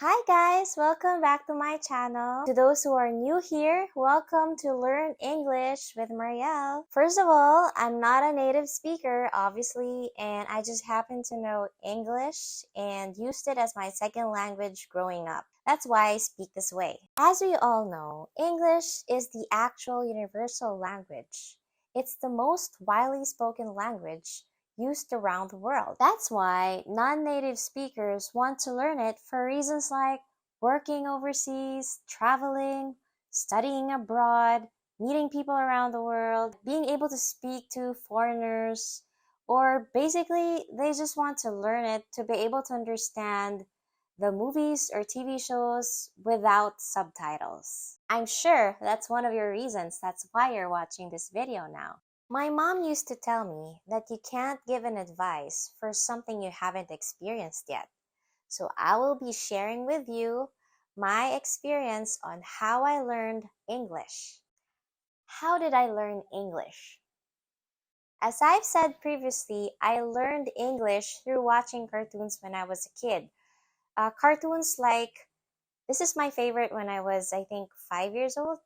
Hi guys! Welcome back to my channel. To those who are new here, welcome to Learn English with Marielle. First of all, I'm not a native speaker, obviously, and I just happen to know English and used it as my second language growing up. That's why I speak this way. As we all know, English is the actual universal language. It's the most widely spoken language used around the world. That's why non-native speakers want to learn it for reasons like working overseas, traveling, studying abroad, meeting people around the world, being able to speak to foreigners, or basically they just want to learn it to be able to understand the movies or TV shows without subtitles. I'm sure that's one of your reasons. That's why you're watching this video now. My mom used to tell me that you can't give an advice for something you haven't experienced yet. So I will be sharing with you my experience on how I learned English. How did I learn English? As I've said previously, I learned English through watching cartoons when I was a kid. Cartoons like, this is my favorite when I was, I think, 5 years old.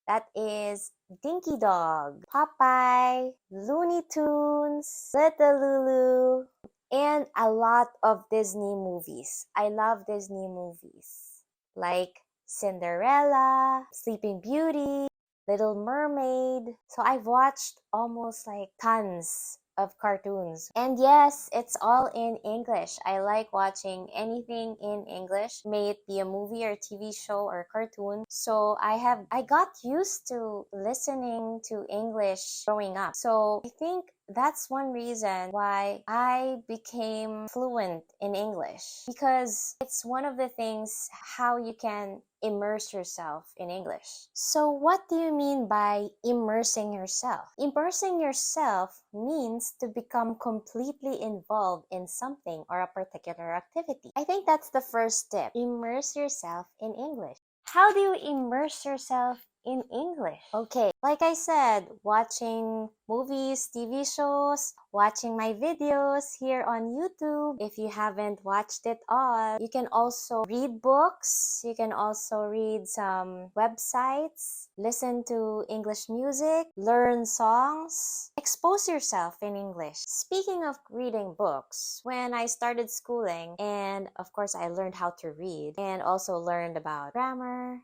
That is Dinky Dog, Popeye, Looney Tunes, Little Lulu, and a lot of Disney movies. I love Disney movies like Cinderella, Sleeping Beauty, Little Mermaid. So I've watched almost like tons of cartoons. And yes, it's all in English. I like watching anything in English, may it be a movie or TV show or cartoon. So I got used to listening to English growing up. So I think that's one reason why I became fluent in English, because it's one of the things how you can immerse yourself in English. So what do you mean by immersing yourself? Immersing yourself means to become completely involved in something or a particular activity. I think that's the first step. Immerse yourself in English. How do you immerse yourself in English? Okay, like I said, watching movies, TV shows, watching my videos here on YouTube. If you haven't watched it all, you can also read books. You can also read some websites, listen to English music, learn songs, expose yourself in English. Speaking of reading books, when I started schooling, and of course I learned how to read and also learned about grammar,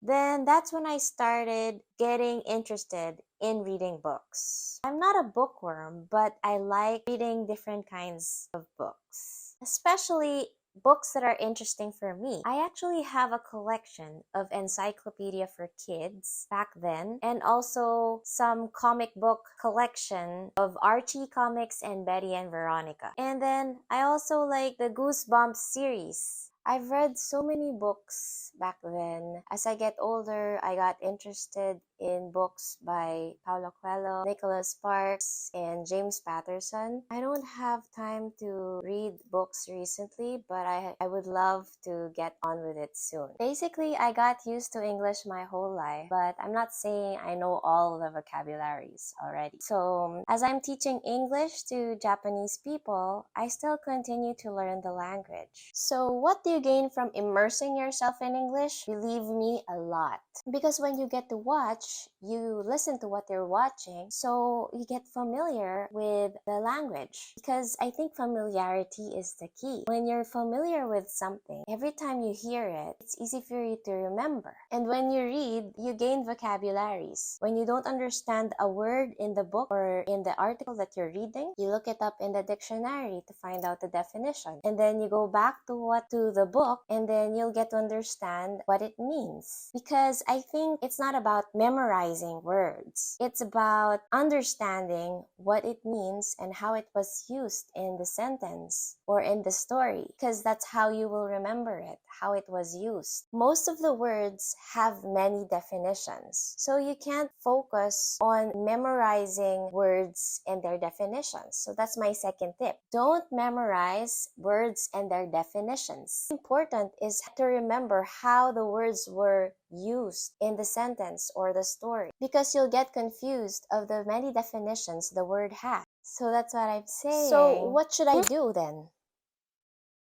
then that's when I started getting interested in reading books. I'm not a bookworm, but I like reading different kinds of books, especially books that are interesting for me. I actually have a collection of encyclopedia for kids back then, and also some comic book collection of Archie comics and Betty and Veronica. And then I also like the Goosebumps series. I've read so many books back then. As I get older, I got interested in books by Paulo Coelho, Nicholas Sparks, and James Patterson. I don't have time to read books recently, but I would love to get on with it soon. Basically, I got used to English my whole life, but I'm not saying I know all the vocabularies already. So, as I'm teaching English to Japanese people, I still continue to learn the language. So, what do you gain from immersing yourself in English? Believe me, a lot. Because when you get to watch, you listen to what you're watching, so you get familiar with the language. Because I think familiarity is the key. When you're familiar with something, every time you hear it, it's easy for you to remember. And when you read, you gain vocabularies. When you don't understand a word in the book or in the article that you're reading, you look it up in the dictionary to find out the definition. And then you go back to the book, and then you'll get to understand what it means. Because I think it's not about memorizing words. It's about understanding what it means and how it was used in the sentence or in the story, because that's how you will remember it, how it was used. Most of the words have many definitions, so you can't focus on memorizing words and their definitions. So that's my second tip. Don't memorize words and their definitions. Important is to remember how the words were used in the sentence or the story, because you'll get confused of the many definitions the word has. So that's what I'm saying. So what should I do then?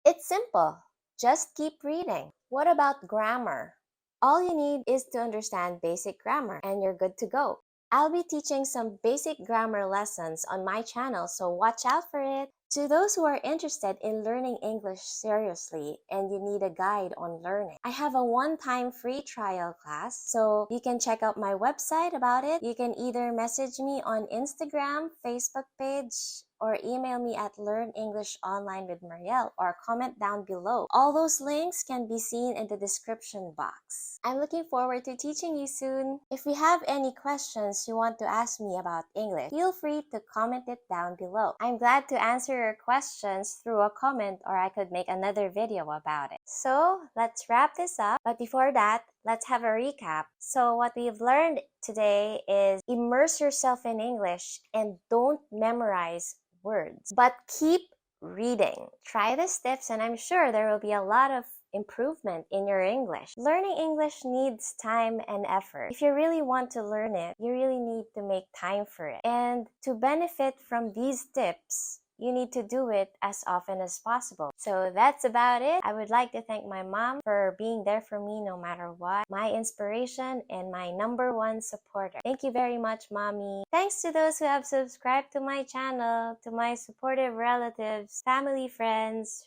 It's simple. Just keep reading. What about grammar? All you need is to understand basic grammar and you're good to go. I'll be teaching some basic grammar lessons on my channel, so watch out for it. To those who are interested in learning English seriously and you need a guide on learning, I have a one-time free trial class, so you can check out my website about it. You can either message me on Instagram, Facebook page, or email me at Learn English Online with Marielle, or comment down below. All those links can be seen in the description box. I'm looking forward to teaching you soon. If you have any questions you want to ask me about English, feel free to comment it down below. I'm glad to answer your questions through a comment, or I could make another video about it. So let's wrap this up. But before that, let's have a recap. So what we've learned today is immerse yourself in English and don't memorize words, but keep reading. Try these tips and I'm sure there will be a lot of improvement in your English. Learning English needs time and effort. If you really want to learn it, you really need to make time for it. And to benefit from these tips, you need to do it as often as possible. So that's about it. I would like to thank my mom for being there for me no matter what, my inspiration and my #1 supporter. Thank you very much, Mommy. Thanks to those who have subscribed to my channel, to my supportive relatives, family, friends,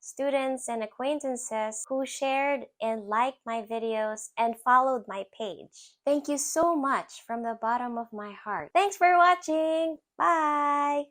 students, and acquaintances who shared and liked my videos and followed my page. Thank you so much from the bottom of my heart. Thanks for watching. Bye!